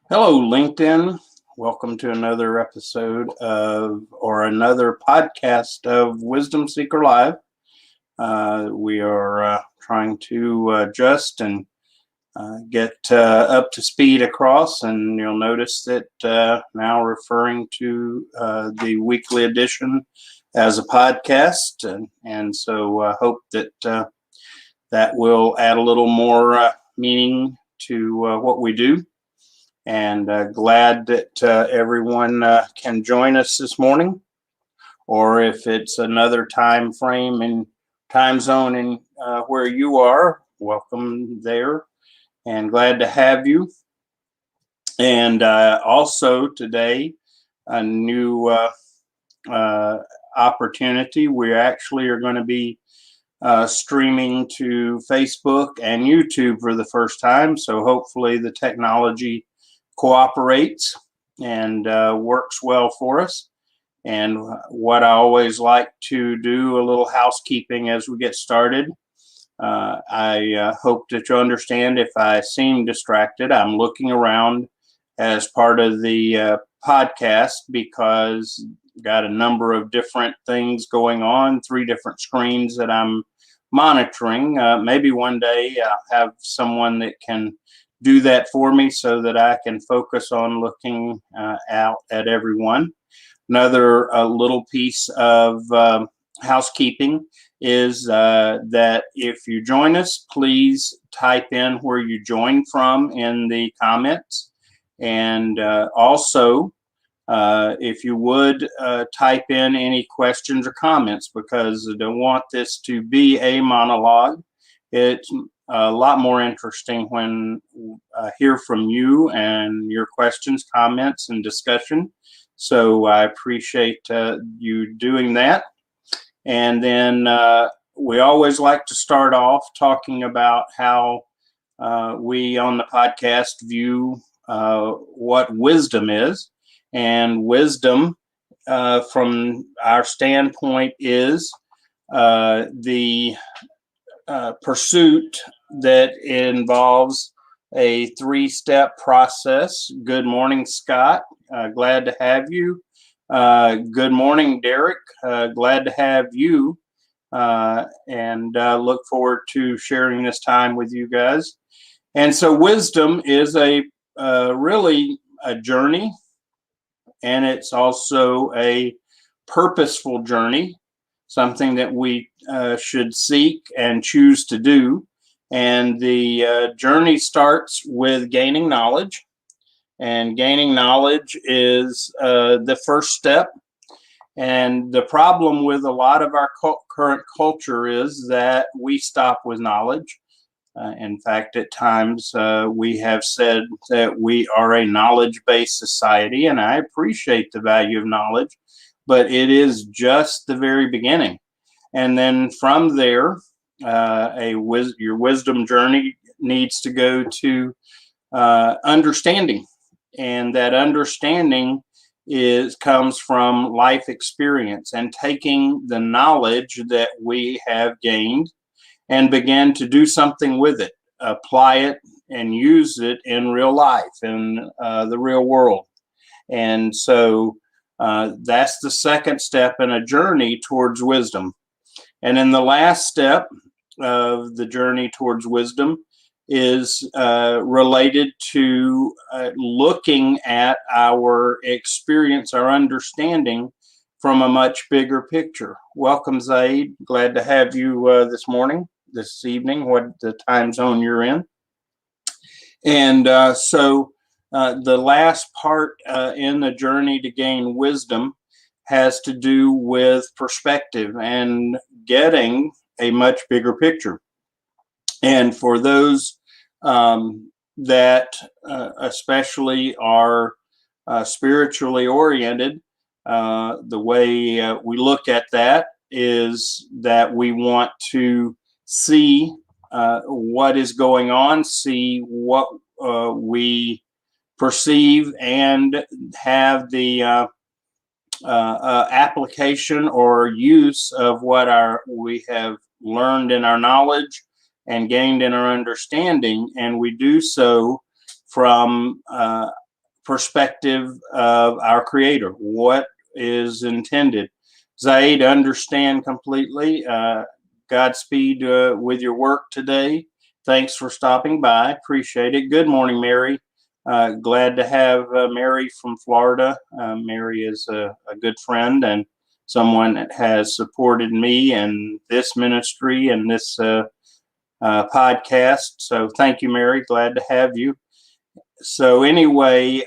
Hello, LinkedIn. Welcome to another episode or another podcast of Wisdom Seeker Live. We are trying to adjust and get up to speed across, and you'll notice that now referring to the weekly edition as a podcast, and so I hope that that will add a little more meaning to what we do. And glad that everyone can join us this morning, or if it's another time frame and time zone in where you are, welcome there, and glad to have you. And also today, a new opportunity. We actually are going to be streaming to Facebook and YouTube for the first time. So hopefully the technology cooperates and works well for us. And what I always like to do, a little housekeeping as we get started. I hope that you understand if I seem distracted. I'm looking around as part of the podcast because got a number of different things going on, 3 different screens that I'm monitoring. Maybe one day I'll have someone that can do that for me so that I can focus on looking out at everyone. Another little piece of housekeeping is that if you join us, please type in where you join from in the comments. And also, if you would type in any questions or comments, because I don't want this to be a monologue. It's a lot more interesting when I hear from you and your questions, comments, and discussion. So I appreciate you doing that. And then we always like to start off talking about how we on the podcast view what wisdom is. And wisdom, from our standpoint, is the pursuit that involves a 3-step process. Good morning, Scott. Glad to have you. Good morning, Derek. Glad to have you. And look forward to sharing this time with you guys. And so wisdom is a really a journey, and it's also a purposeful journey, something that we should seek and choose to do. And the journey starts with gaining knowledge. And gaining knowledge is the first step. And the problem with a lot of our current culture is that we stop with knowledge. In fact, at times we have said that we are a knowledge-based society, and I appreciate the value of knowledge, but it is just the very beginning. And then from there, your wisdom journey needs to go to understanding, and that understanding comes from life experience and taking the knowledge that we have gained and begin to do something with it, apply it, and use it in real life, in the real world. And so that's the second step in a journey towards wisdom. And then the last step of the journey towards wisdom is related to looking at our experience, our understanding from a much bigger picture. Welcome, Zaid. Glad to have you this evening, what the time zone you're in. And so the last part in the journey to gain wisdom has to do with perspective and getting a much bigger picture. And for those that especially are spiritually oriented, the way we look at that is that we want to see what is going on, see what we perceive, and have the application or use of what we have learned in our knowledge and gained in our understanding, and we do so from perspective of our Creator, what is intended. Zaid, understand completely. Godspeed with your work today. Thanks for stopping by. Appreciate it. Good morning, Mary. Glad to have Mary from Florida. Mary is a good friend and someone that has supported me and this ministry and this podcast. So thank you, Mary. Glad to have you. So anyway,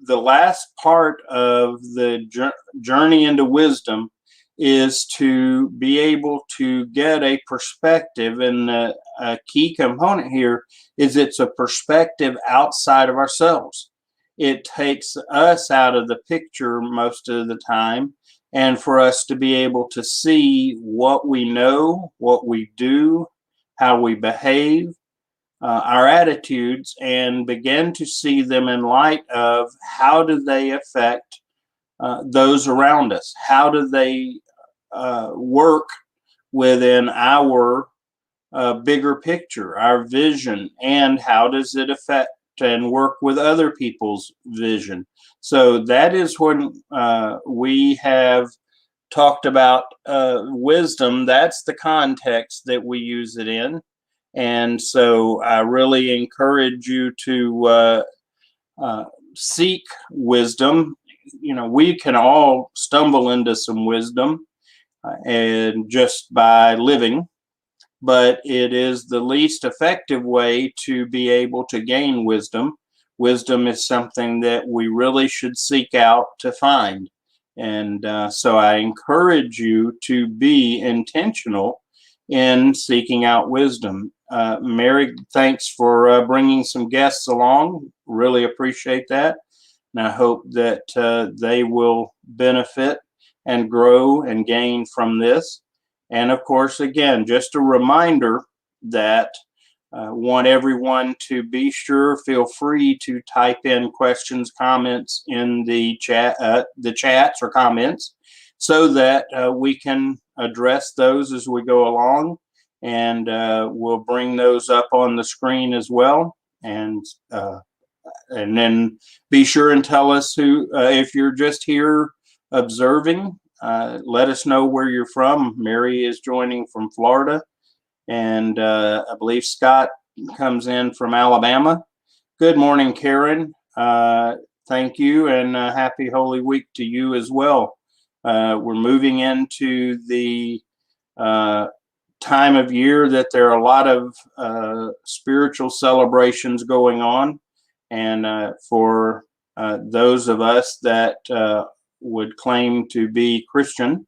the last part of the journey into wisdom is to be able to get a perspective, and a key component here is it's a perspective outside of ourselves. It takes us out of the picture most of the time, and for us to be able to see what we know, what we do, how we behave, our attitudes, and begin to see them in light of how do they affect those around us? How do they work within our bigger picture, our vision, and how does it affect and work with other people's vision? So that is when we have talked about wisdom. That's the context that we use it in. And so I really encourage you to seek wisdom. You know, we can all stumble into some wisdom and just by living, but it is the least effective way to be able to gain wisdom. Wisdom is something that we really should seek out to find. And so I encourage you to be intentional in seeking out wisdom. Mary, thanks for bringing some guests along. Really appreciate that. And I hope that they will benefit and grow and gain from this. And of course, again, just a reminder that want everyone to be sure, feel free to type in questions, comments in the chats or comments, so that we can address those as we go along, and we'll bring those up on the screen as well. And then be sure and tell us who, if you're just here observing, let us know where you're from. Mary is joining from Florida, and I believe Scott comes in from Alabama. Good morning, Karen. Thank you, and happy Holy Week to you as well. We're moving into the time of year that there are a lot of spiritual celebrations going on. And for those of us that would claim to be Christian,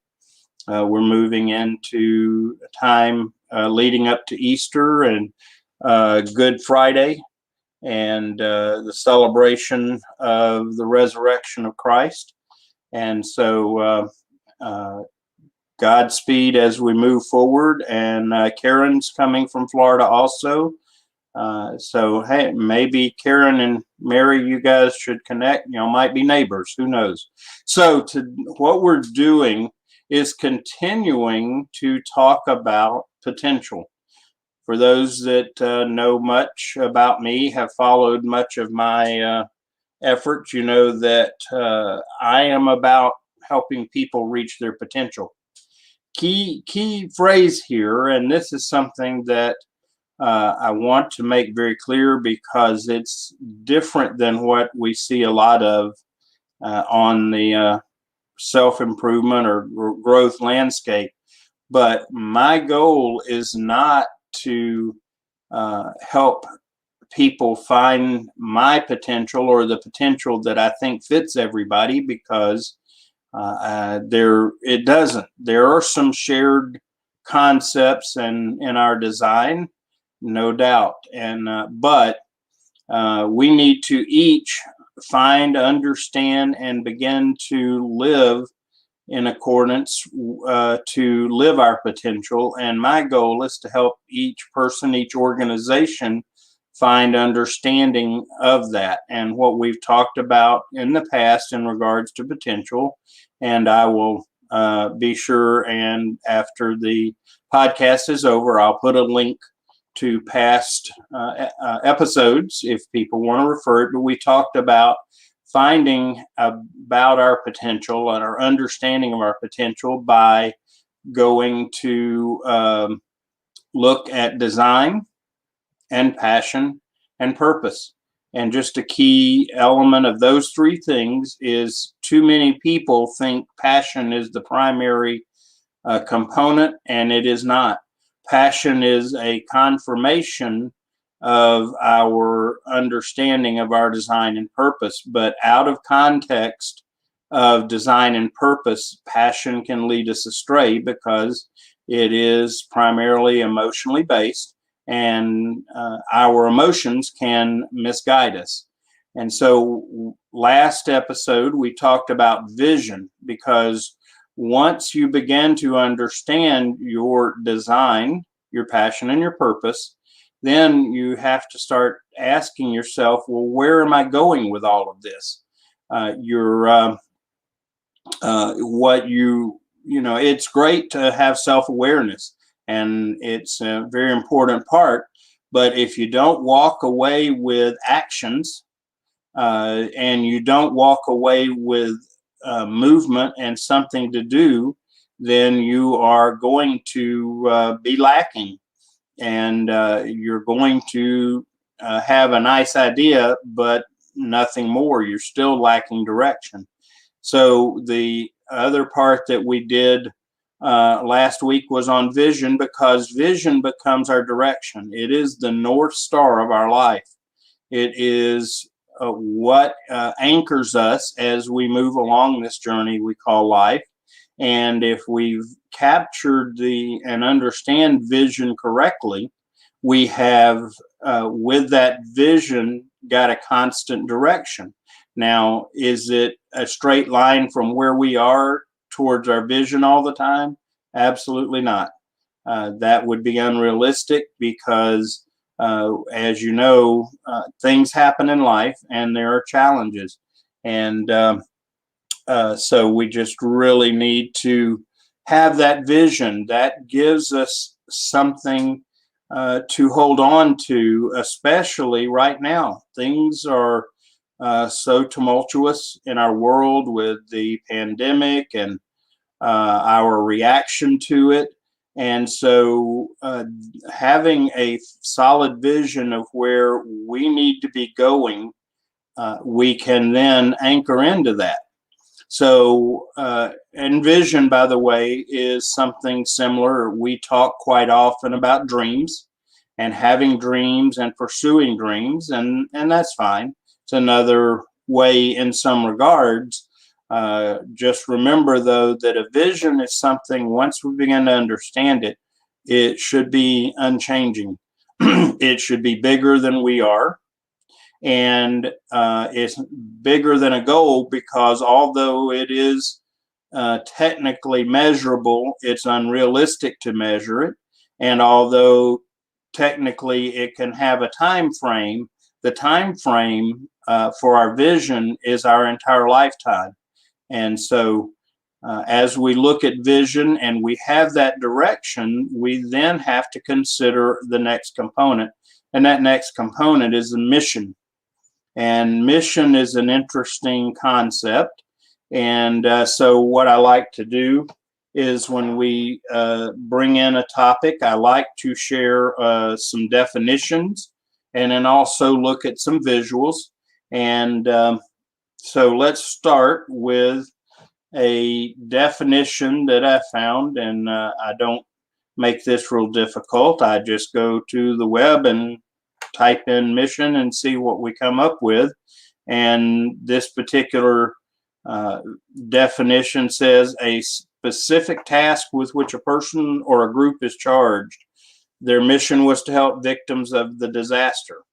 we're moving into a time leading up to Easter and Good Friday, and the celebration of the resurrection of Christ. And so Godspeed as we move forward. And Karen's coming from Florida also. So, hey, maybe Karen and Mary, you guys should connect. You know, might be neighbors. Who knows? So what we're doing is continuing to talk about potential. For those that know much about me, have followed much of my efforts, you know that I am about helping people reach their potential. Key phrase here, and this is something that I want to make very clear because it's different than what we see a lot of on the self-improvement or growth landscape. But my goal is not to help people find my potential or the potential that I think fits everybody, because it doesn't. There are some shared concepts in our design, no doubt, and but we need to each find, understand, and begin to live in accordance to live our potential. And my goal is to help each person, each organization find understanding of that and what we've talked about in the past in regards to potential. And I will be sure, and after the podcast is over, I'll put a link to past episodes if people want to refer it. But we talked about finding about our potential and our understanding of our potential by going to look at design and passion and purpose. And just a key element of those three things is too many people think passion is the primary component, and it is not. Passion is a confirmation of our understanding of our design and purpose, but out of context of design and purpose, passion can lead us astray because it is primarily emotionally based, and our emotions can misguide us. And so last episode, we talked about vision, because once you begin to understand your design, your passion, and your purpose, then you have to start asking yourself, well, where am I going with all of this? It's great to have self-awareness, and it's a very important part. But if you don't walk away with actions, and you don't walk away with movement and something to do, then you are going to be lacking, and you're going to have a nice idea, but nothing more. You're still lacking direction. So the other part that we did last week was on vision, because vision becomes our direction. It is the North Star of our life. It is what anchors us as we move along this journey we call life. And if we've captured and understand vision correctly, we have, with that vision, got a constant direction. Now, is it a straight line from where we are towards our vision all the time? Absolutely not. That would be unrealistic, because as you know, things happen in life and there are challenges. And so we just really need to have that vision that gives us something to hold on to, especially right now. Things are so tumultuous in our world with the pandemic and our reaction to it. And so having a solid vision of where we need to be going, we can then anchor into that. So, and vision, by the way, is something similar. We talk quite often about dreams and having dreams and pursuing dreams, and that's fine. It's another way in some regards. Just remember, though, that a vision is something, once we begin to understand it, it should be unchanging. It should be bigger than we are. And it's bigger than a goal, because although it is technically measurable, it's unrealistic to measure it. And although technically it can have a time frame, the time frame for our vision is our entire lifetime. And so as we look at vision and we have that direction, we then have to consider the next component. And that next component is the mission. And mission is an interesting concept. And so what I like to do is, when we bring in a topic, I like to share some definitions and then also look at some visuals. And so let's start with a definition that I found, and I don't make this real difficult. I just go to the web and type in mission and see what we come up with. And this particular definition says a specific task with which a person or a group is charged. Their mission was to help victims of the disaster.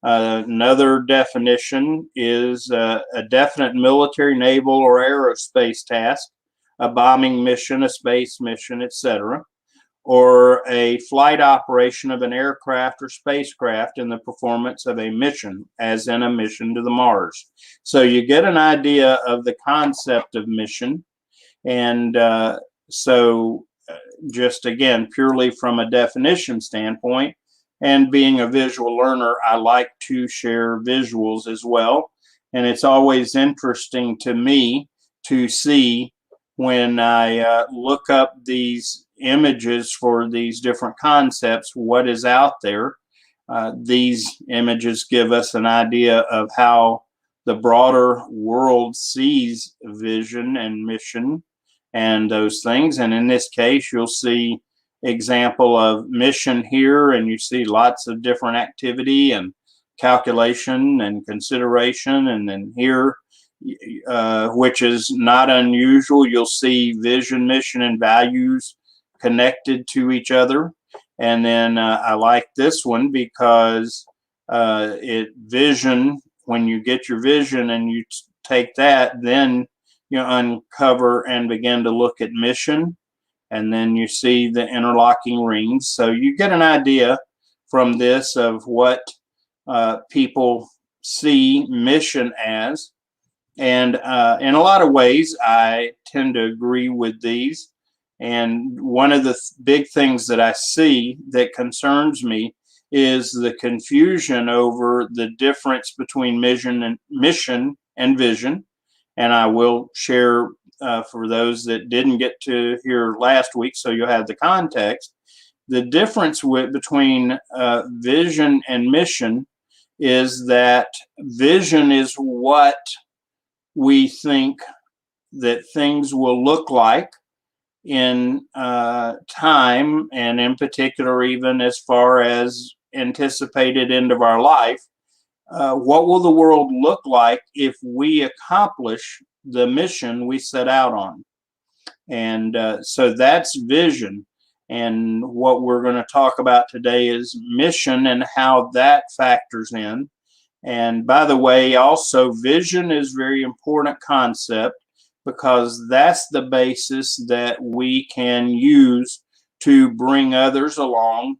Another definition is a definite military, naval, or aerospace task, a bombing mission, a space mission, etc., or a flight operation of an aircraft or spacecraft in the performance of a mission, as in a mission to the Mars. So you get an idea of the concept of mission. And so just again, purely from a definition standpoint, And being a visual learner, I like to share visuals as well. And it's always interesting to me to see when I look up these images for these different concepts, what is out there. These images give us an idea of how the broader world sees vision and mission and those things. And in this case, you'll see example of mission here, and you see lots of different activity and calculation and consideration. And then here, which is not unusual, you'll see vision, mission, and values connected to each other. And then I like this one because vision, when you get your vision and you take that, then you uncover and begin to look at mission, and then you see the interlocking rings. So you get an idea from this of what people see mission as. And in a lot of ways, I tend to agree with these. And one of the big things that I see that concerns me is the confusion over the difference between mission and vision. And I will share for those that didn't get to hear last week, so you'll have the context. The difference between vision and mission is that vision is what we think that things will look like in time, and in particular, even as far as anticipated end of our life. What will the world look like if we accomplish the mission we set out on? And so that's vision. And what we're going to talk about today is mission and how that factors in. And by the way, also vision is a very important concept, because that's the basis that we can use to bring others along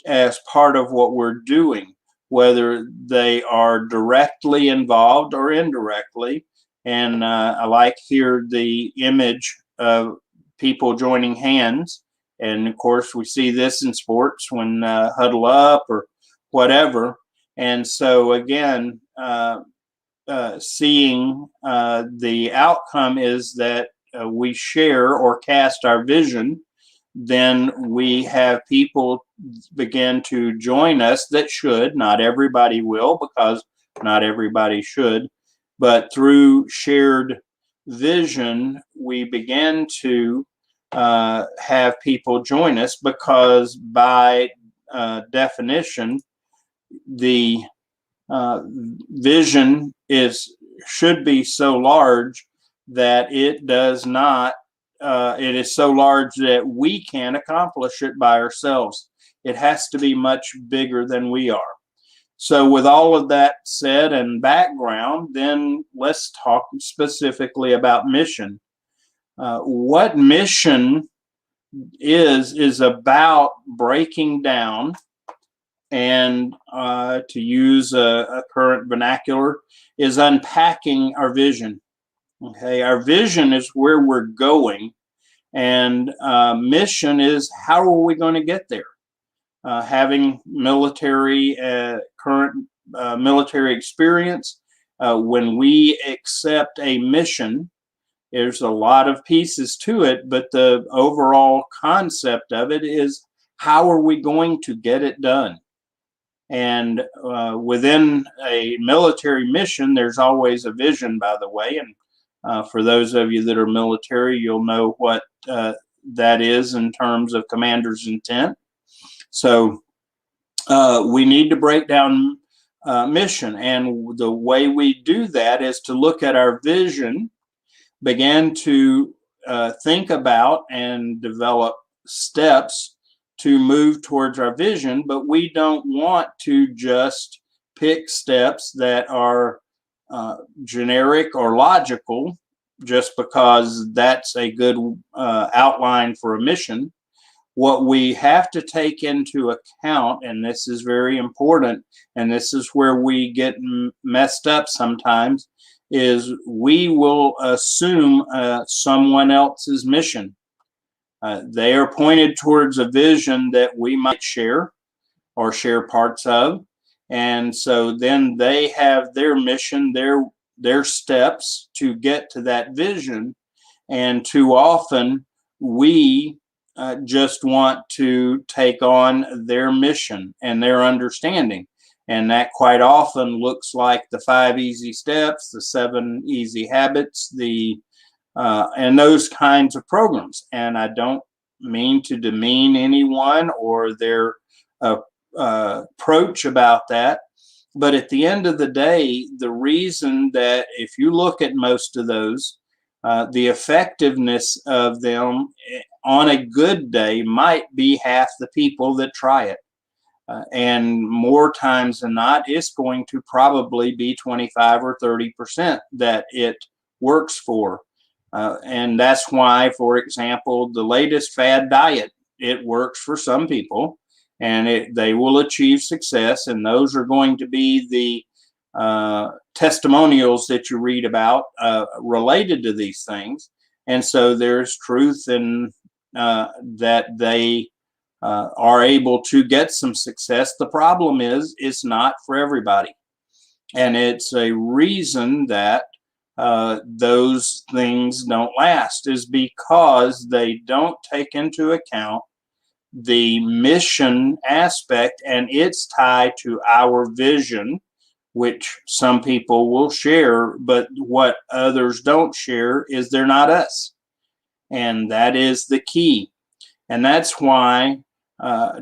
as part of what we're doing, whether they are directly involved or indirectly. And I like here the image of people joining hands. And of course, we see this in sports when huddle up or whatever. And so again, seeing the outcome is that we share or cast our vision, then we have people begin to join us that should. Not everybody will, because not everybody should, but through shared vision, we begin to have people join us, because by definition, the vision should be so large that it does not, it is so large that we can't accomplish it by ourselves. It has to be much bigger than we are. So with all of that said and background, then let's talk specifically about mission. What mission is about breaking down, and to use a current vernacular, is unpacking our vision. Okay, our vision is where we're going, and mission is how are we going to get there. Having current military experience, when we accept a mission, there's a lot of pieces to it, but the overall concept of it is how are we going to get it done? And within a military mission, there's always a vision, by the way. And for those of you that are military, you'll know what that is in terms of commander's intent. So we need to break down mission. And the way we do that is to look at our vision, begin to think about and develop steps to move towards our vision. But we don't want to just pick steps that are generic or logical just because that's a good outline for a mission. What we have to take into account, and this is very important, and this is where we get messed up sometimes, is we will assume someone else's mission. They are pointed towards a vision that we might share, or share parts of. And so then they have their mission, their steps to get to that vision. And too often we just want to take on their mission and their understanding. And that quite often looks like the 5 easy steps, the 7 easy habits, and those kinds of programs. And I don't mean to demean anyone or their approach about that. But at the end of the day, the reason that if you look at most of those, the effectiveness of them on a good day might be half the people that try it. And more times than not, it's going to probably be 25 or 30% that it works for. And that's why, for example, the latest fad diet, it works for some people and they will achieve success. And those are going to be the testimonials that you read about related to these things. And so there's truth in that they are able to get some success. The problem is it's not for everybody. And it's a reason that those things don't last is because they don't take into account the mission aspect, and it's tied to our vision, which some people will share, but what others don't share is they're not us. And that is the key. And that's why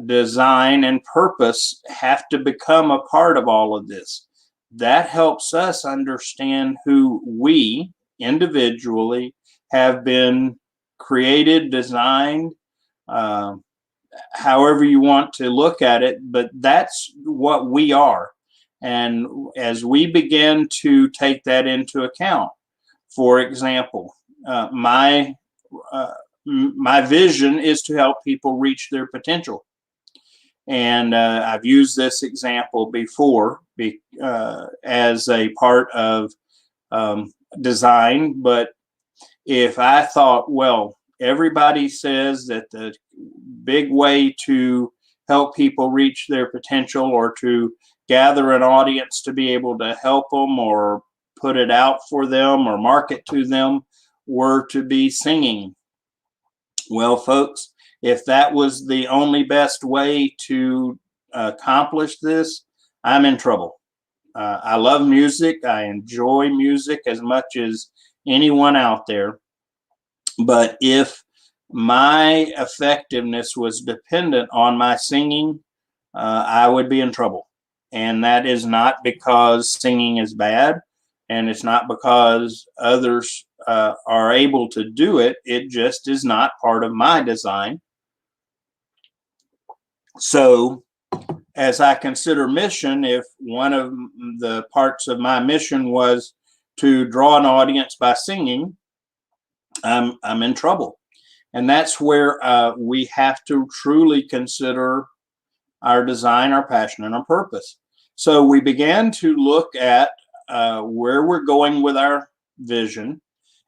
design and purpose have to become a part of all of this. That helps us understand who we individually have been created, designed, however you want to look at it, but that's what we are. And as we begin to take that into account, for example, my vision is to help people reach their potential. And I've used this example before as a part of design. But if I thought, well, everybody says that the big way to help people reach their potential or to gather an audience to be able to help them or put it out for them or market to them were to be singing. Well, folks, if that was the only best way to accomplish this, I'm in trouble. I love music. I enjoy music as much as anyone out there. But if my effectiveness was dependent on my singing, I would be in trouble. And that is not because singing is bad, and it's not because others are able to do it. It just is not part of my design. So as I consider mission, if one of the parts of my mission was to draw an audience by singing, I'm in trouble. And that's where we have to truly consider our design, our passion, and our purpose. So we began to look at where we're going with our vision,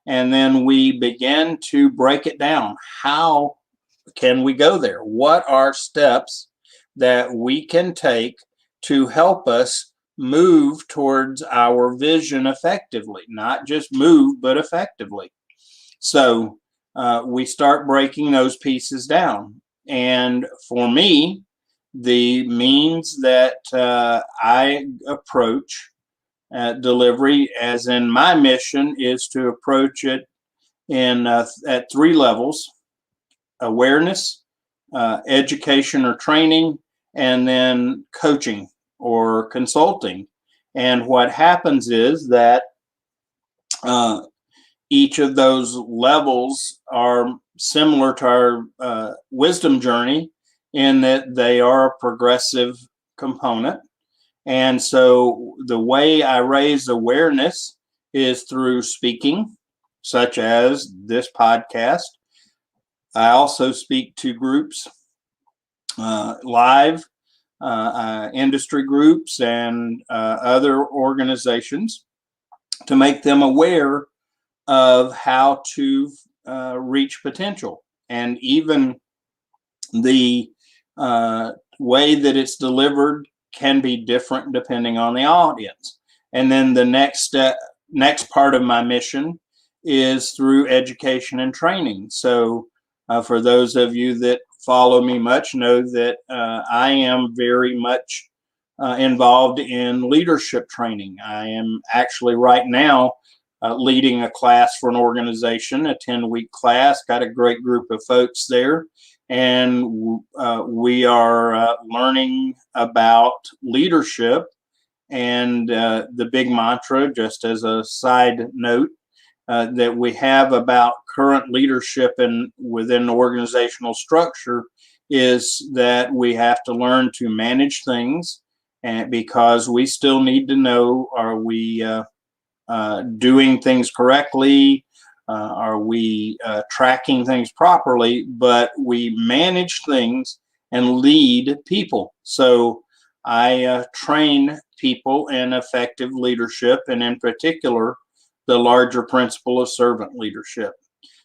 and then we began to break it down. How can we go there? What are steps that we can take to help us move towards our vision effectively? Not just move, but effectively. So we start breaking those pieces down. And for me, the means that I approach delivery, as in my mission, is to approach it at 3 levels: awareness, education or training, and then coaching or consulting. And what happens is that each of those levels are similar to our wisdom journey in that they are a progressive component. And so the way I raise awareness is through speaking, such as this podcast. I also speak to groups live, industry groups, and other organizations to make them aware of how to reach potential. And even the way that it's delivered can be different depending on the audience. And then the next part of my mission is through education and training. So for those of you that follow me much know that I am very much involved in leadership training. I am actually right now leading a class for an organization, a 10-week class, got a great group of folks there. And we are learning about leadership. And the big mantra, just as a side note, that we have about current leadership and within the organizational structure is that we have to learn to manage things, and because we still need to know, are we doing things correctly? Are we tracking things properly? But we manage things and lead people. So I train people in effective leadership, and in particular, the larger principle of servant leadership.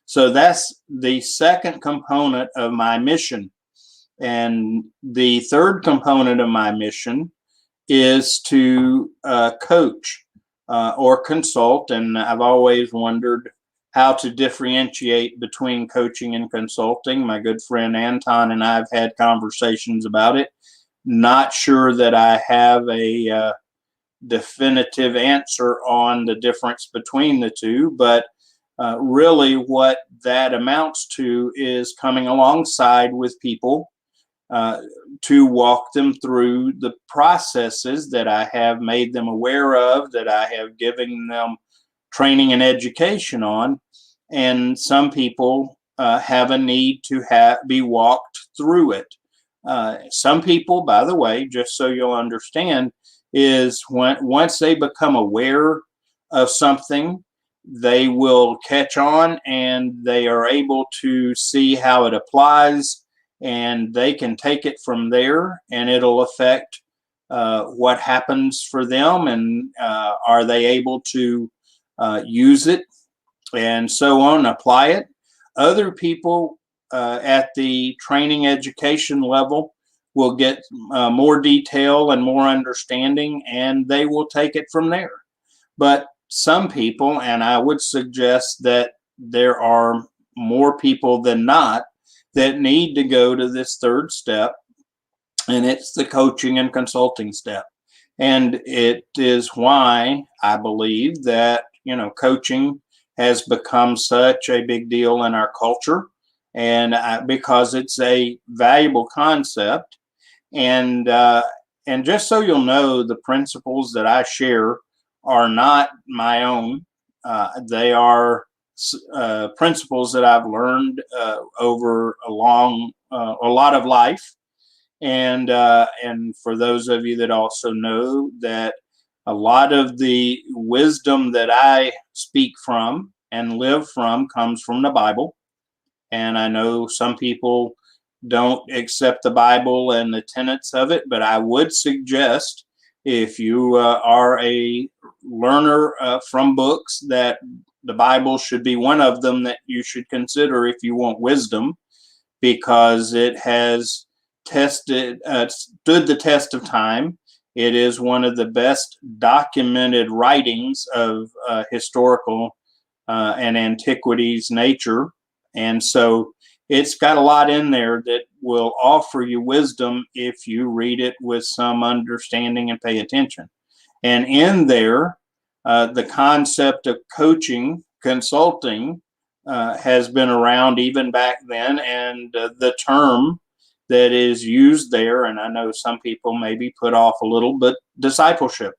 So that's the second component of my mission. And the third component of my mission is to coach or consult. And I've always wondered how to differentiate between coaching and consulting. My good friend Anton and I have had conversations about it. Not sure that I have a definitive answer on the difference between the two, but really what that amounts to is coming alongside with people to walk them through the processes that I have made them aware of, that I have given them training and education on. And some people have a need to be walked through it. Some people, by the way, just so you'll understand, is once they become aware of something, they will catch on and they are able to see how it applies, and they can take it from there, and it'll affect what happens for them, and are they able to use it and so on, apply it. Other people at the training education level will get more detail and more understanding, and they will take it from there. But some people, and I would suggest that there are more people than not, that need to go to this third step, and it's the coaching and consulting step. And it is why I believe that, coaching has become such a big deal in our culture, and because it's a valuable concept. And just so you'll know, the principles that I share are not my own. They are principles that I've learned over a lot of life. And for those of you that also know that a lot of the wisdom that I speak from and live from comes from the Bible. And I know some people don't accept the Bible and the tenets of it, but I would suggest, if you are a learner from books, that the Bible should be one of them that you should consider if you want wisdom, because it has stood the test of time. It is one of the best documented writings of historical and antiquities nature. And so it's got a lot in there that will offer you wisdom if you read it with some understanding and pay attention. And in there, the concept of coaching, consulting, has been around even back then. And the term that is used there, and I know some people maybe put off a little, but discipleship.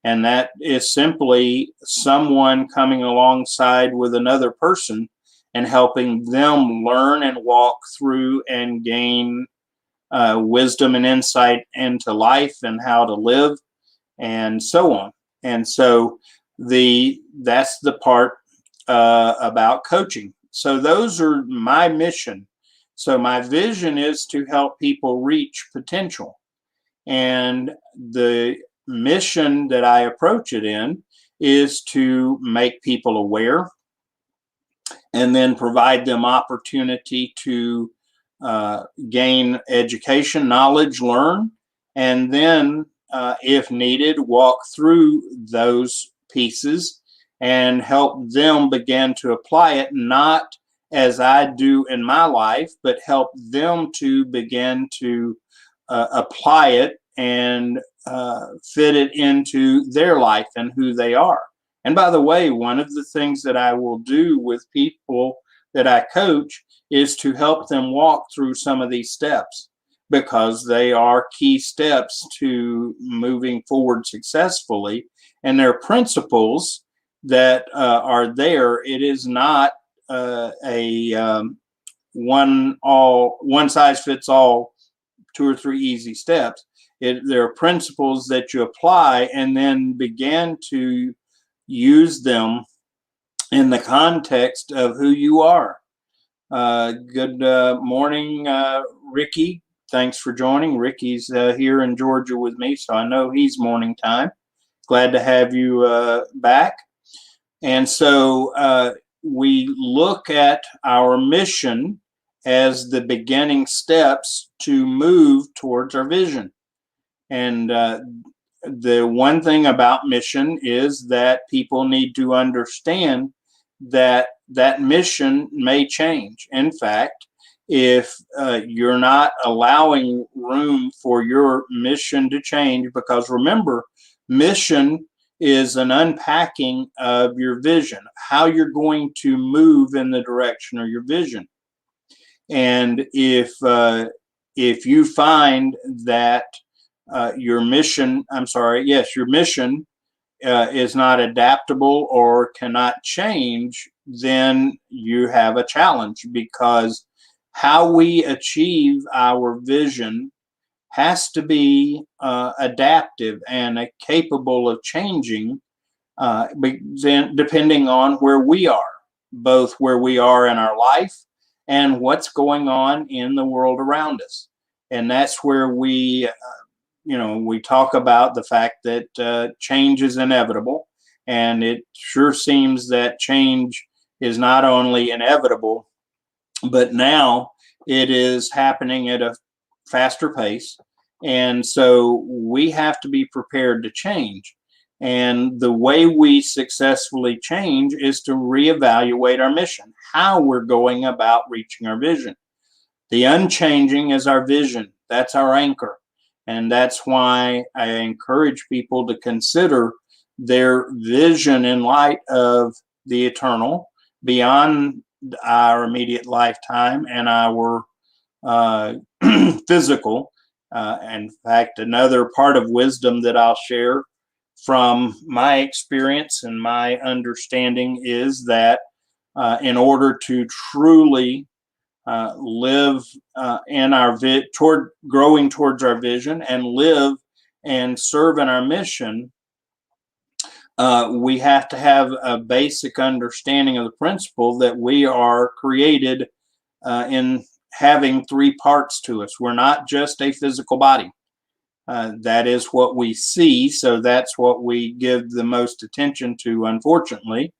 And that is simply someone coming alongside with another person and helping them learn and walk through and gain wisdom and insight into life and how to live and so on. And so that's the part about coaching. So those are my mission. So my vision is to help people reach potential. And the mission that I approach it in is to make people aware and then provide them opportunity to gain education, knowledge, learn, and then, if needed, walk through those pieces and help them begin to apply it, not as I do in my life, but help them to begin to apply it and fit it into their life and who they are. And by the way, one of the things that I will do with people that I coach is to help them walk through some of these steps, because they are key steps to moving forward successfully. And they're principles that are there. It is not a one size fits all, 2 or 3 easy steps. There are principles that you apply and then begin to use them in the context of who you are. Good morning, Ricky. Thanks for joining. Ricky's here in Georgia with me, so I know he's morning time. Glad to have you back. And so we look at our mission as the beginning steps to move towards our vision. And the one thing about mission is that people need to understand that that mission may change. In fact, if you're not allowing room for your mission to change, because remember, mission is an unpacking of your vision, how you're going to move in the direction of your vision. And if you find that your mission is not adaptable or cannot change, then you have a challenge, because how we achieve our vision has to be adaptive and capable of changing, depending on where we are, both where we are in our life and what's going on in the world around us. And that's where we talk about the fact that change is inevitable, and it sure seems that change is not only inevitable, but now it is happening at a faster pace. And so we have to be prepared to change. And the way we successfully change is to reevaluate our mission, how we're going about reaching our vision. The unchanging is our vision. That's our anchor. And that's why I encourage people to consider their vision in light of the eternal, beyond our immediate lifetime and our physical. In fact, another part of wisdom that I'll share from my experience and my understanding is that in order to truly live in our toward growing towards our vision and live and serve in our mission, we have to have a basic understanding of the principle that we are created in having 3 parts to us. We're not just a physical body. That is what we see, so that's what we give the most attention to, unfortunately.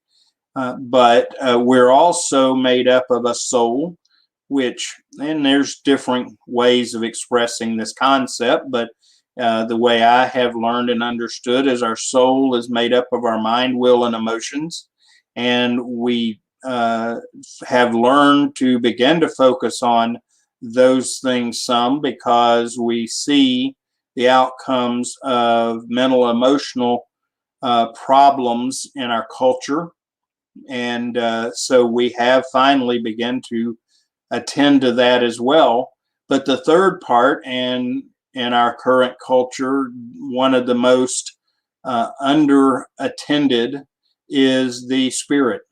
But we're also made up of a soul, and there's different ways of expressing this concept, but the way I have learned and understood is our soul is made up of our mind, will, and emotions. And we have learned to begin to focus on those things some, because we see the outcomes of mental, emotional problems in our culture. And so we have finally begun to attend to that as well. But the third part, and in our current culture, one of the most under-attended, is the spirit.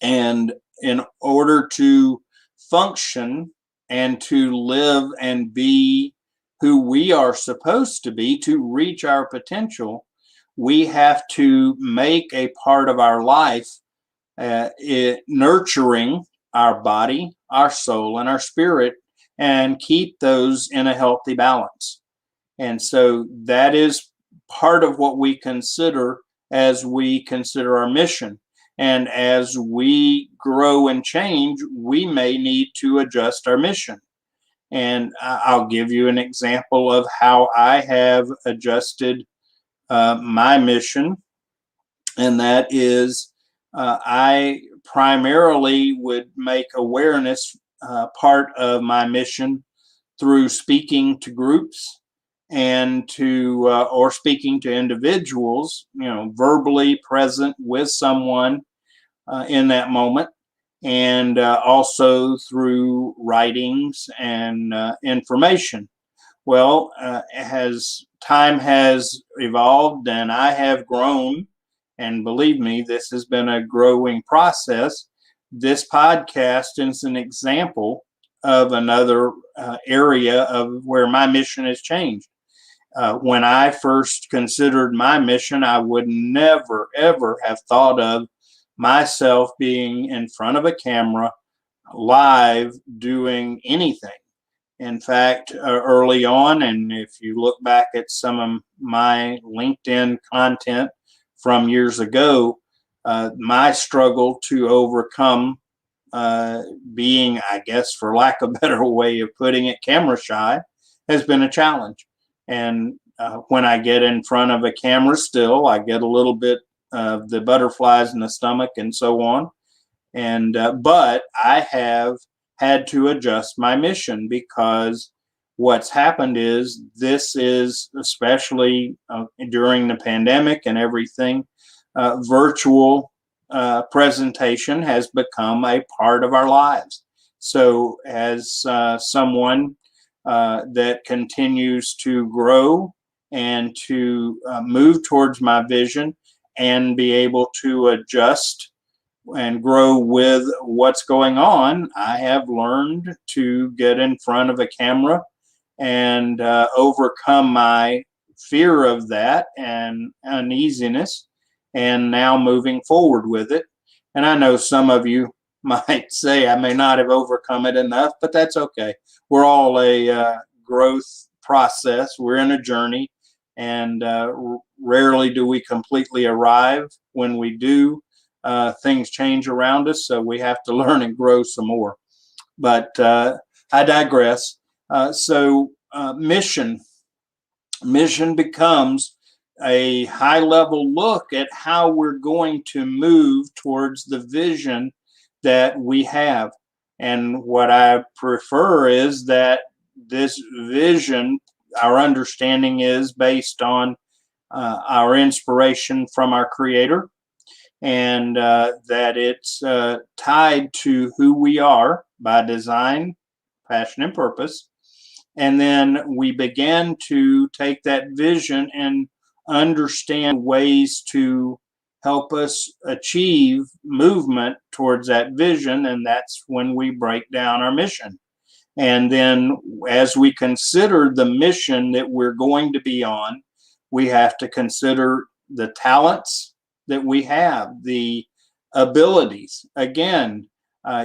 And in order to function and to live and be who we are supposed to be, to reach our potential, we have to make a part of our life nurturing our body, our soul, and our spirit, and keep those in a healthy balance. And so that is part of what we consider as we consider our mission. And as we grow and change, we may need to adjust our mission. And I'll give you an example of how I have adjusted my mission. And that is, I primarily would make awareness part of my mission through speaking to groups and to or speaking to individuals, verbally present with someone in that moment, and also through writings and information. Well, as time has evolved and I have grown, and believe me, this has been a growing process, this podcast is an example of another area of where my mission has changed. When I first considered my mission, I would never, ever have thought of myself being in front of a camera live doing anything. In fact, early on, and if you look back at some of my LinkedIn content from years ago, my struggle to overcome being, I guess, for lack of a better way of putting it, camera shy has been a challenge. And when I get in front of a camera still, I get a little bit of the butterflies in the stomach and so on. And but I have had to adjust my mission, because what's happened is, this is especially during the pandemic and everything, virtual presentation has become a part of our lives. So as someone that continues to grow and to move towards my vision and be able to adjust and grow with what's going on, I have learned to get in front of a camera and overcome my fear of that and uneasiness, and now moving forward with it. And I know some of you might say I may not have overcome it enough, but that's okay. We're all a growth process. We're in a journey, and rarely do we completely arrive. When we do, things change around us, so we have to learn and grow some more. But I digress. Mission becomes a high-level look at how we're going to move towards the vision that we have. And what I prefer is that this vision, our understanding, is based on our inspiration from our Creator, and that it's tied to who we are by design, passion, and purpose. And then we begin to take that vision and understand ways to help us achieve movement towards that vision, and that's when we break down our mission. And then as we consider the mission that we're going to be on, we have to consider the talents that we have, the abilities. Again,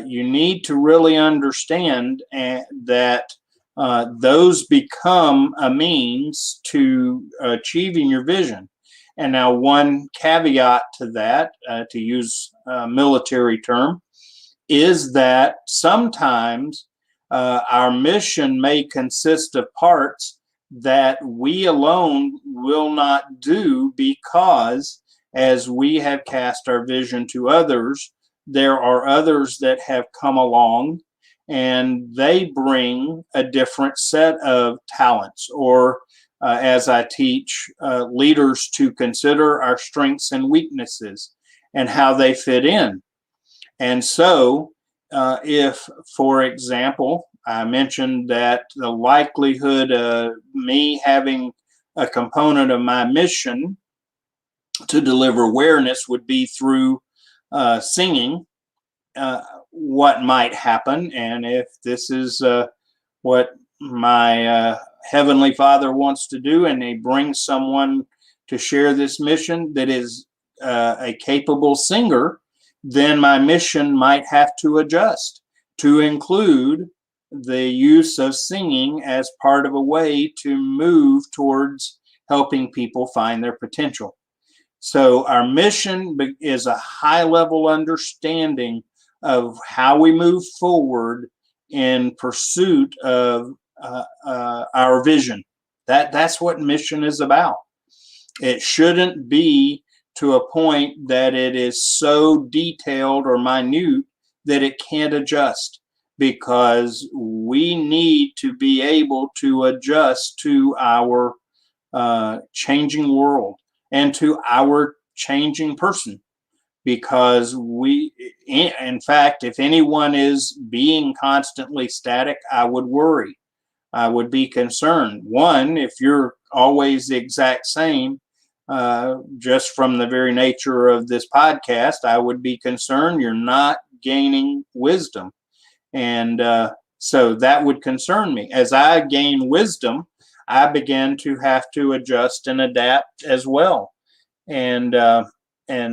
you need to really understand that those become a means to achieving your vision. And now, one caveat to that, to use a military term, is that sometimes our mission may consist of parts that we alone will not do, because as we have cast our vision to others, there are others that have come along and they bring a different set of talents, or as I teach leaders to consider our strengths and weaknesses and how they fit in. And so if, for example, I mentioned that the likelihood of me having a component of my mission to deliver awareness would be through singing, what might happen, and if this is what my Heavenly Father wants to do, and He brings someone to share this mission that is a capable singer, then my mission might have to adjust to include the use of singing as part of a way to move towards helping people find their potential. So our mission is a high-level understanding of how we move forward in pursuit of our vision. That's what mission is about. It shouldn't be to a point that it is so detailed or minute that it can't adjust, because we need to be able to adjust to our changing world and to our changing person. Because in fact, if anyone is being constantly static, I would worry. I would be concerned. One, if you're always the exact same, just from the very nature of this podcast, I would be concerned you're not gaining wisdom. And so that would concern me. As I gain wisdom, I began to have to adjust and adapt as well. And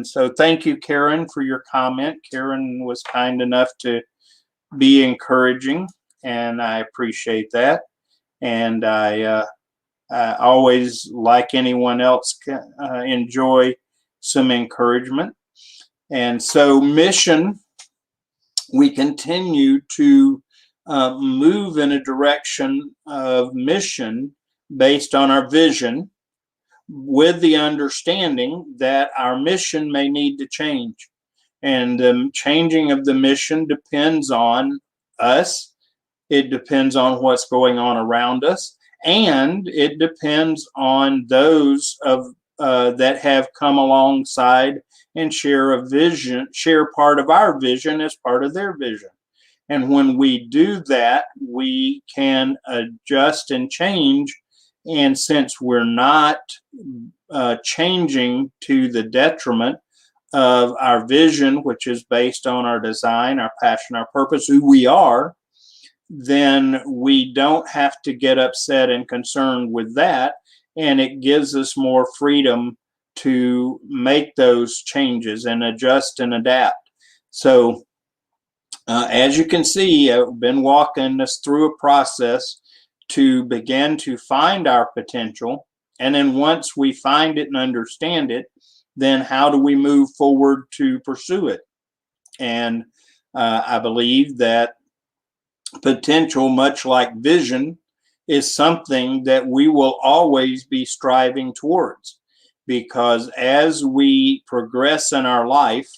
so thank you, Karen, for your comment. Karen was kind enough to be encouraging, and I appreciate that. And I always, like anyone else, enjoy some encouragement. And so mission, we continue to move in a direction of mission based on our vision, with the understanding that our mission may need to change. And the changing of the mission depends on us. It depends on what's going on around us. And it depends on those that have come alongside and share a vision, share part of our vision as part of their vision. And when we do that, we can adjust and change. And since we're not changing to the detriment of our vision, which is based on our design, our passion, our purpose, who we are, then we don't have to get upset and concerned with that. And it gives us more freedom to make those changes and adjust and adapt. So as you can see, I've been walking us through a process to begin to find our potential. And then once we find it and understand it, then how do we move forward to pursue it? And I believe that potential, much like vision, is something that we will always be striving towards, because as we progress in our life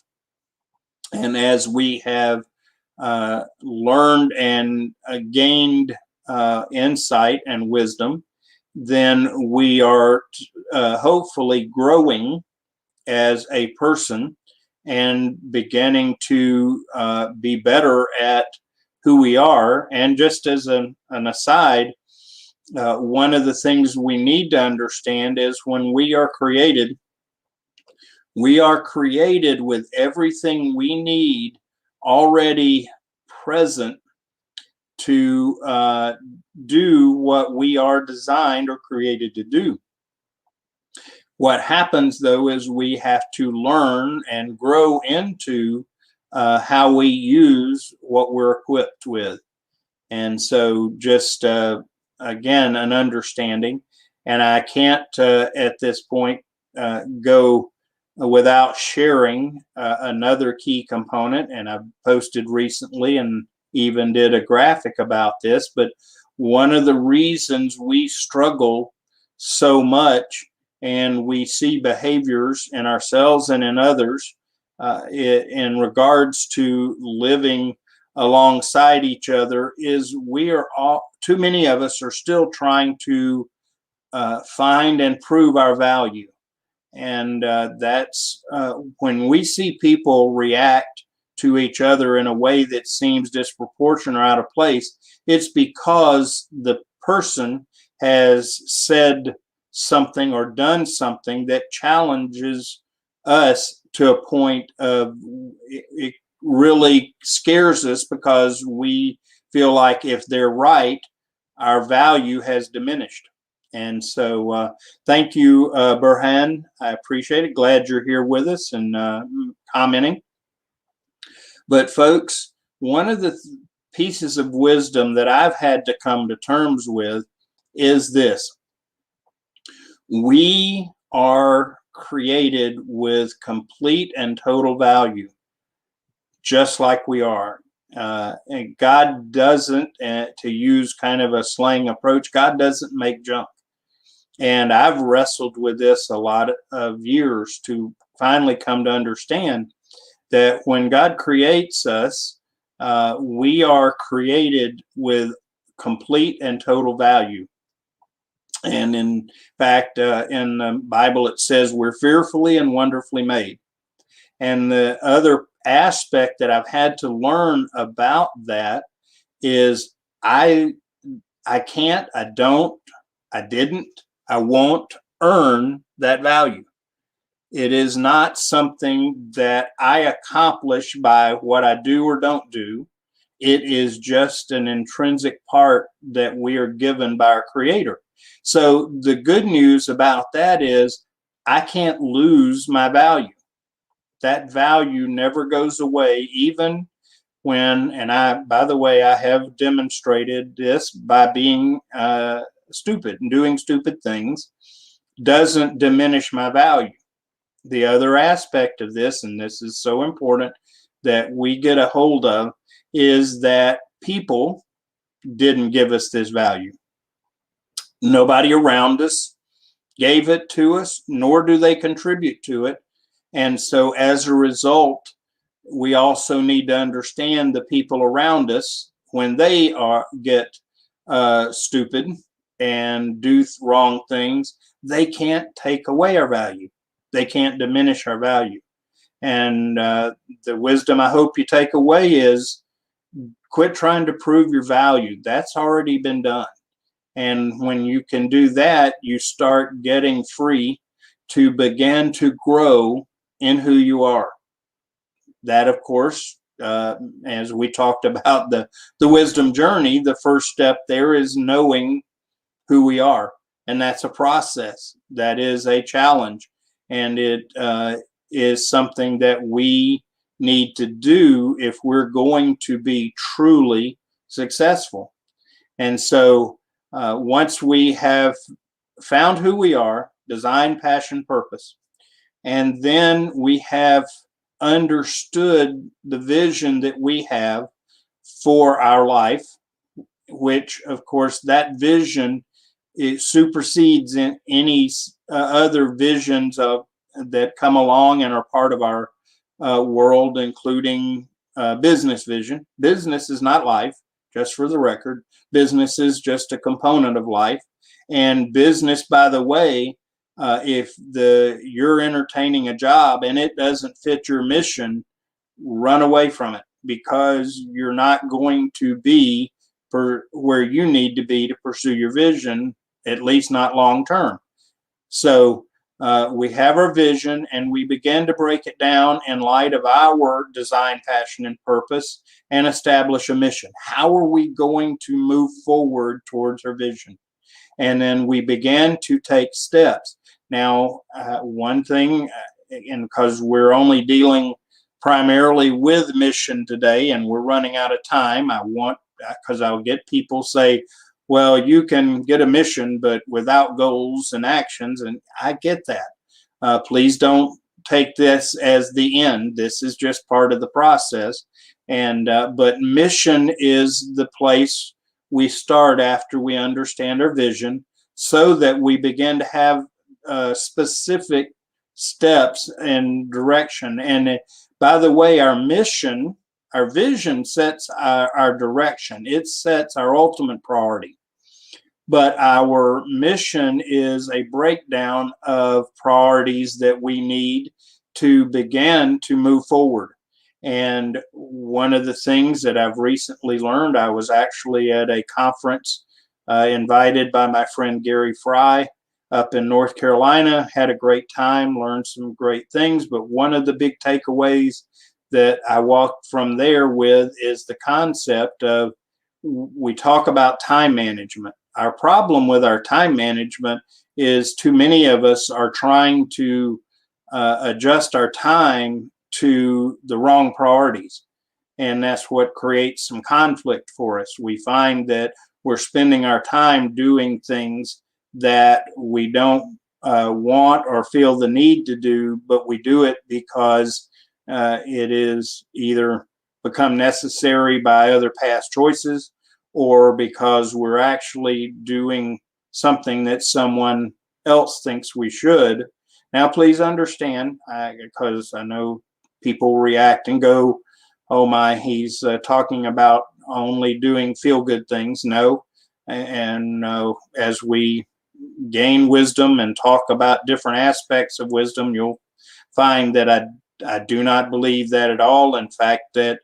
and as we have learned and gained insight and wisdom, then we are hopefully growing as a person and beginning to be better at who we are. And just as an aside, one of the things we need to understand is when we are created with everything we need already present to do what we are designed or created to do. What happens, though, is we have to learn and grow into how we use what we're equipped with. And so just, again, an understanding. And I can't, at this point, go without sharing another key component. And I posted recently and even did a graphic about this. But one of the reasons we struggle so much and we see behaviors in ourselves and in others in regards to living alongside each other is we are all, too many of us are still trying to find and prove our value. And that's when we see people react to each other in a way that seems disproportionate or out of place, it's because the person has said something or done something that challenges us to a point of it really scares us, because we feel like if they're right, our value has diminished. And so thank you, Burhan. I appreciate it. Glad you're here with us and commenting. But folks, one of the pieces of wisdom that I've had to come to terms with is this. We are created with complete and total value, just like we are. And God doesn't, to use kind of a slang approach, God doesn't make junk. And I've wrestled with this a lot of years to finally come to understand that when God creates us, we are created with complete and total value. And in fact, in the Bible, it says we're fearfully and wonderfully made. And the other aspect that I've had to learn about that is I can't, I don't, I didn't, I won't earn that value. It is not something that I accomplish by what I do or don't do. It is just an intrinsic part that we are given by our Creator. So the good news about that is I can't lose my value. That value never goes away, even when, and by the way, I have demonstrated this by being stupid and doing stupid things, doesn't diminish my value. The other aspect of this, and this is so important that we get a hold of, is that people didn't give us this value. Nobody around us gave it to us, nor do they contribute to it. And so as a result, we also need to understand the people around us when they get stupid and do wrong things. They can't take away our value. They can't diminish our value. And the wisdom I hope you take away is quit trying to prove your value. That's already been done. And when you can do that, you start getting free to begin to grow in who you are. That, of course, as we talked about the wisdom journey, the first step there is knowing who we are. And that's a process. That is a challenge. And it is something that we need to do if we're going to be truly successful. And so once we have found who we are, design, passion, purpose, and then we have understood the vision that we have for our life, which of course that vision, it supersedes in any other visions of that come along and are part of our world, including business vision. Business is not life, just for the record. Business is just a component of life. And business, by the way, if you're entertaining a job and it doesn't fit your mission, run away from it, because you're not going to be where you need to be to pursue your vision, at least not long term. So we have our vision and we begin to break it down in light of our design, passion, and purpose, and establish a mission. How are we going to move forward towards our vision? And then we began to take steps. Now, one thing, and because we're only dealing primarily with mission today and we're running out of time, because I'll get people say, well, you can get a mission, but without goals and actions. And I get that. Please don't take this as the end. This is just part of the process. And but mission is the place we start after we understand our vision, so that we begin to have specific steps and direction. And by the way, our mission, our vision sets our direction. It sets our ultimate priority. But our mission is a breakdown of priorities that we need to begin to move forward. And one of the things that I've recently learned, I was actually at a conference invited by my friend Gary Fry up in North Carolina, had a great time, learned some great things. But one of the big takeaways that I walked from there with is the concept of, we talk about time management. Our problem with our time management is too many of us are trying to adjust our time to the wrong priorities. And that's what creates some conflict for us. We find that we're spending our time doing things that we don't want or feel the need to do, but we do it because it is either become necessary by other past choices, or because we're actually doing something that someone else thinks we should. Now, please understand, because I know people react and go, oh my, he's talking about only doing feel-good things. No. And as we gain wisdom and talk about different aspects of wisdom, you'll find that I do not believe that at all. In fact, that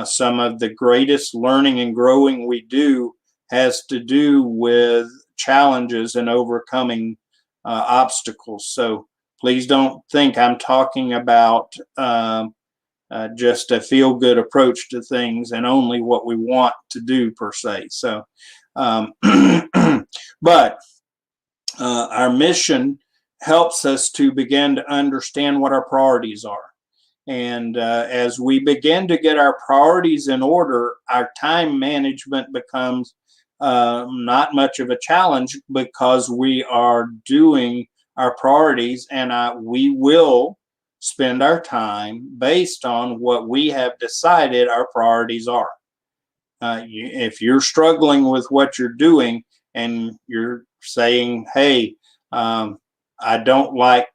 some of the greatest learning and growing we do has to do with challenges and overcoming obstacles. So please don't think I'm talking about just a feel-good approach to things and only what we want to do per se. So, but our mission helps us to begin to understand what our priorities are. And as we begin to get our priorities in order, our time management becomes not much of a challenge, because we are doing our priorities, and we will spend our time based on what we have decided our priorities are. If you're struggling with what you're doing and you're saying, hey, I don't like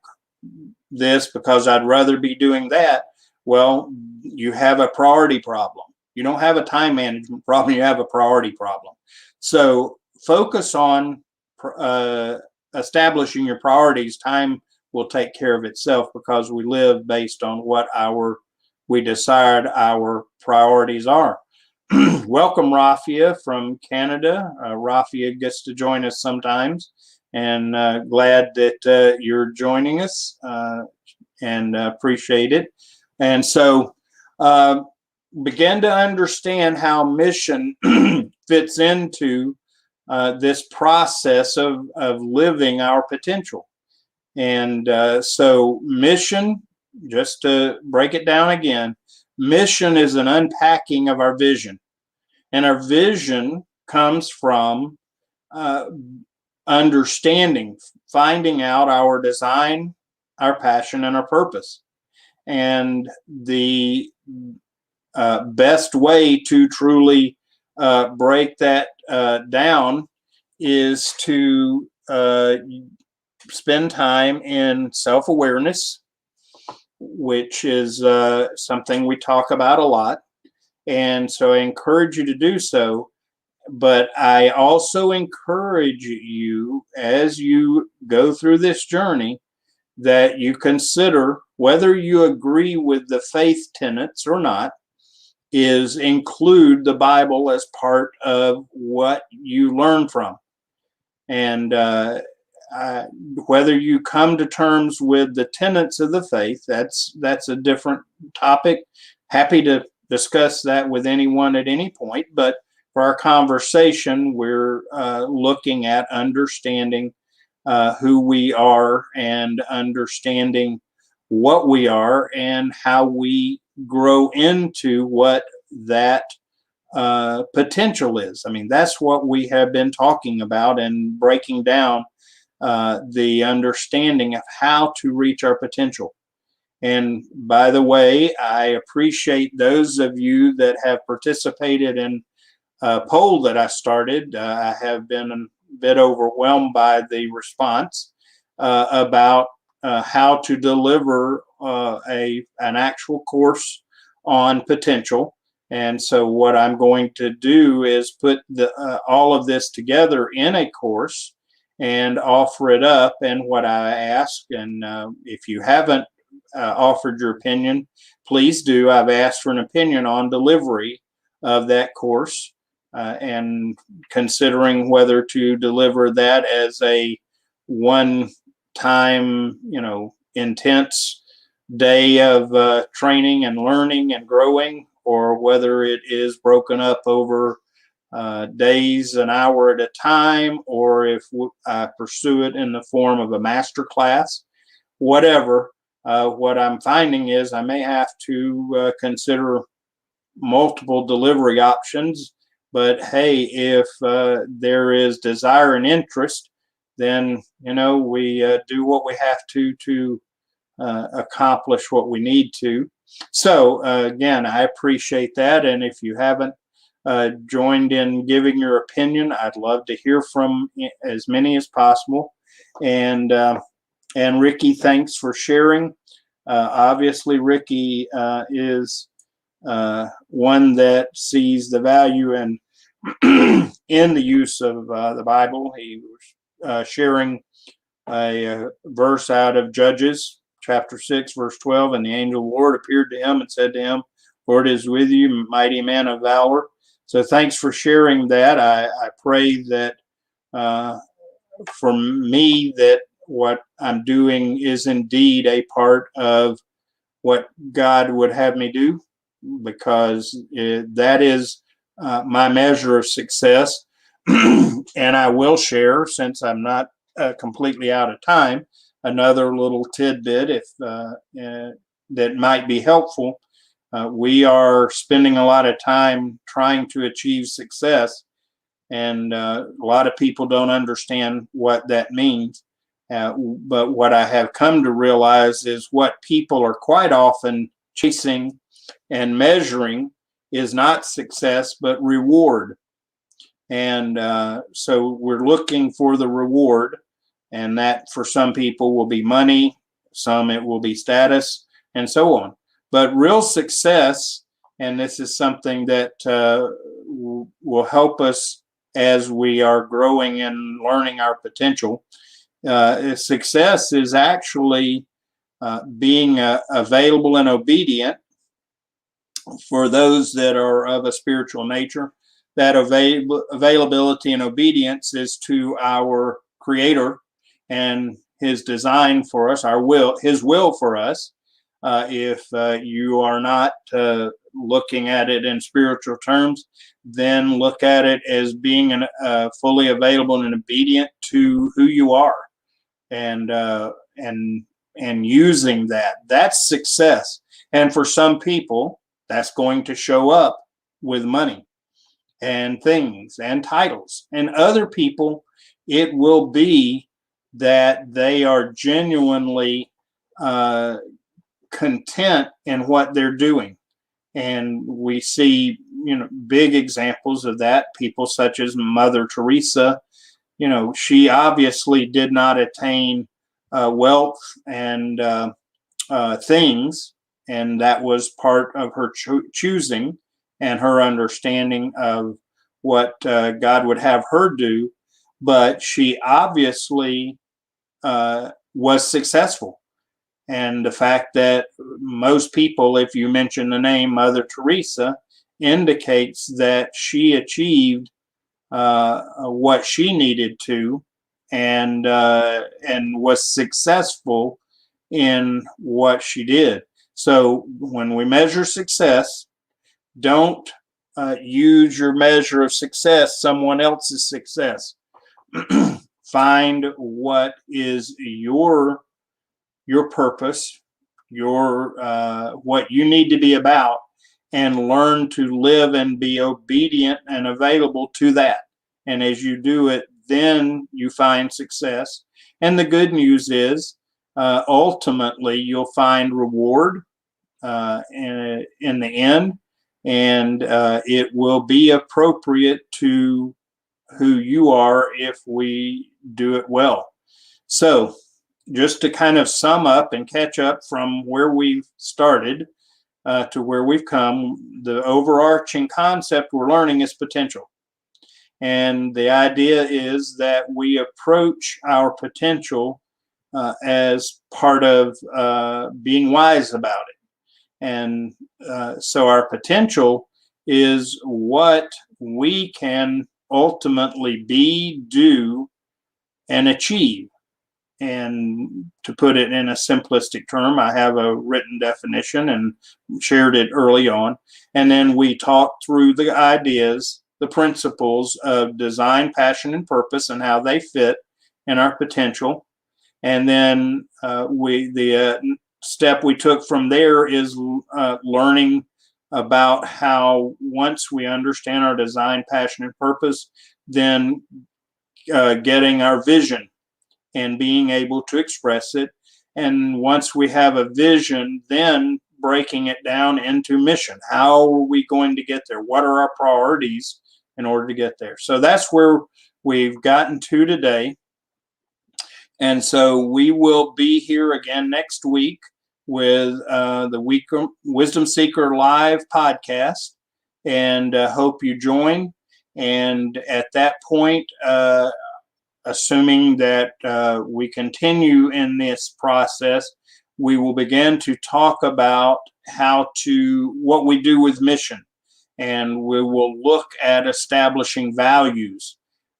this because I'd rather be doing that, well, you have a priority problem. You don't have a time management problem, you have a priority problem. So focus on establishing your priorities. Time will take care of itself, because we live based on what we decide our priorities are. Welcome, Rafia from Canada. Rafia gets to join us sometimes, and glad that you're joining us, and appreciate it. And so begin to understand how mission fits into this process of living our potential. And so mission, just to break it down again, mission is an unpacking of our vision. And our vision comes from understanding, finding out our design, our passion, and our purpose. And the best way to truly break that down is to spend time in self-awareness, which is something we talk about a lot. And so I encourage you to do so. But I also encourage you, as you go through this journey, that you consider whether you agree with the faith tenets or not, is include the Bible as part of what you learn from. And whether you come to terms with the tenets of the faith, that's a different topic. Happy to discuss that with anyone at any point, but for our conversation, we're looking at understanding who we are, and understanding what we are, and how we grow into what that potential is. I mean, that's what we have been talking about and breaking down, the understanding of how to reach our potential. And by the way, I appreciate those of you that have participated in a poll that I started. I have been a bit overwhelmed by the response about how to deliver an actual course on potential. And so what I'm going to do is put all of this together in a course and offer it up. And what I ask, and if you haven't offered your opinion, please do. I've asked for an opinion on delivery of that course, and considering whether to deliver that as a one-time, intense day of training and learning and growing, or whether it is broken up over days, an hour at a time, or if I pursue it in the form of a master class, whatever. What I'm finding is I may have to consider multiple delivery options. But hey, if there is desire and interest, then, we do what we have to accomplish what we need to. So again, I appreciate that. And if you haven't joined in giving your opinion, I'd love to hear from as many as possible. And Ricky, thanks for sharing. Obviously, Ricky is one that sees the value in in the use of the Bible. He was sharing a verse out of Judges chapter 6, verse 12, and the angel of the Lord appeared to him and said to him, Lord is with you, mighty man of valor. So thanks for sharing that. I pray that for me, that what I'm doing is indeed a part of what God would have me do, because that is my measure of success. And I will share, since I'm not completely out of time, another little tidbit if that might be helpful. We are spending a lot of time trying to achieve success, and a lot of people don't understand what that means. But what I have come to realize is what people are quite often chasing and measuring is not success, but reward. And so we're looking for the reward, and that for some people will be money, some it will be status, and so on. But real success, and this is something that will help us as we are growing and learning our potential. Success is actually being available and obedient for those that are of a spiritual nature. That availability and obedience is to our Creator and His design for us, His will for us. If you are not looking at it in spiritual terms, then look at it as being fully available and obedient to who you are, and using that. That's success. And for some people, that's going to show up with money and things and titles. And other people, it will be that they are genuinely content in what they're doing. And we see, big examples of that. People such as Mother Teresa. She obviously did not attain wealth and things, and that was part of her choosing and her understanding of what God would have her do. But she obviously was successful. And the fact that most people, if you mention the name Mother Teresa, indicates that she achieved what she needed to, and was successful in what she did. So when we measure success, don't use your measure of success someone else's success. Find what is your purpose, what you need to be about, and learn to live and be obedient and available to that. And as you do it, then you find success. And the good news is, ultimately, you'll find reward in the end, and it will be appropriate to who you are if we do it well. So just to kind of sum up and catch up from where we've started to where we've come, the overarching concept we're learning is potential. And the idea is that we approach our potential as part of being wise about it. And so our potential is what we can ultimately be, do, and achieve. And to put it in a simplistic term, I have a written definition and shared it early on. And then we talked through the ideas, the principles of design, passion, and purpose, and how they fit in our potential. And then the step we took from there is learning about how, once we understand our design, passion, and purpose, then getting our vision and being able to express it. And once we have a vision, then breaking it down into mission. How are we going to get there? What are our priorities in order to get there? So that's where we've gotten to today. And so we will be here again next week with the Wisdom Seeker Live podcast, and hope you join. And at that point, assuming that we continue in this process, we will begin to talk about what we do with mission, and we will look at establishing values.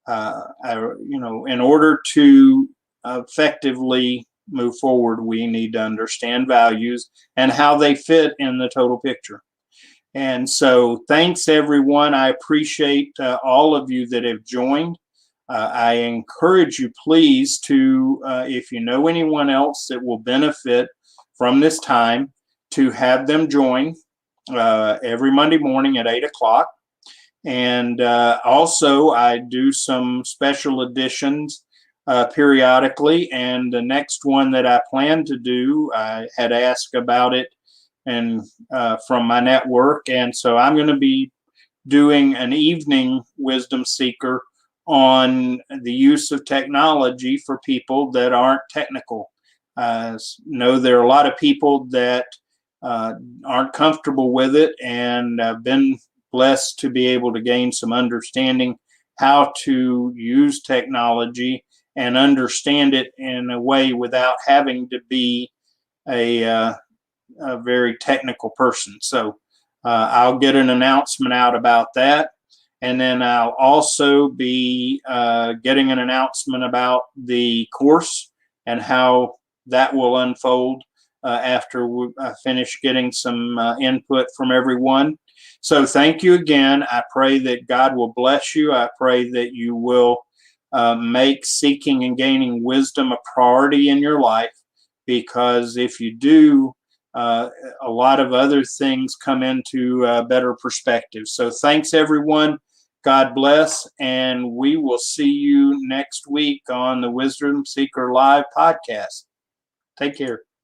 In order to effectively move forward, we need to understand values and how they fit in the total picture. And so thanks, everyone. I appreciate all of you that have joined. I encourage you, please, to, if you know anyone else that will benefit from this time, to have them join every Monday morning at 8 o'clock. And also, I do some special editions periodically. And the next one that I plan to do, I had asked about it and from my network. And so I'm going to be doing an evening Wisdom Seeker on the use of technology for people that aren't technical. Know there are a lot of people that aren't comfortable with it, and I've been blessed to be able to gain some understanding how to use technology and understand it in a way without having to be a very technical person. So I'll get an announcement out about that. And then I'll also be getting an announcement about the course and how that will unfold after we finish getting some input from everyone. So thank you again. I pray that God will bless you. I pray that you will make seeking and gaining wisdom a priority in your life, because if you do, a lot of other things come into better perspective. So thanks, everyone. God bless, and we will see you next week on the Wisdom Seeker Live podcast. Take care.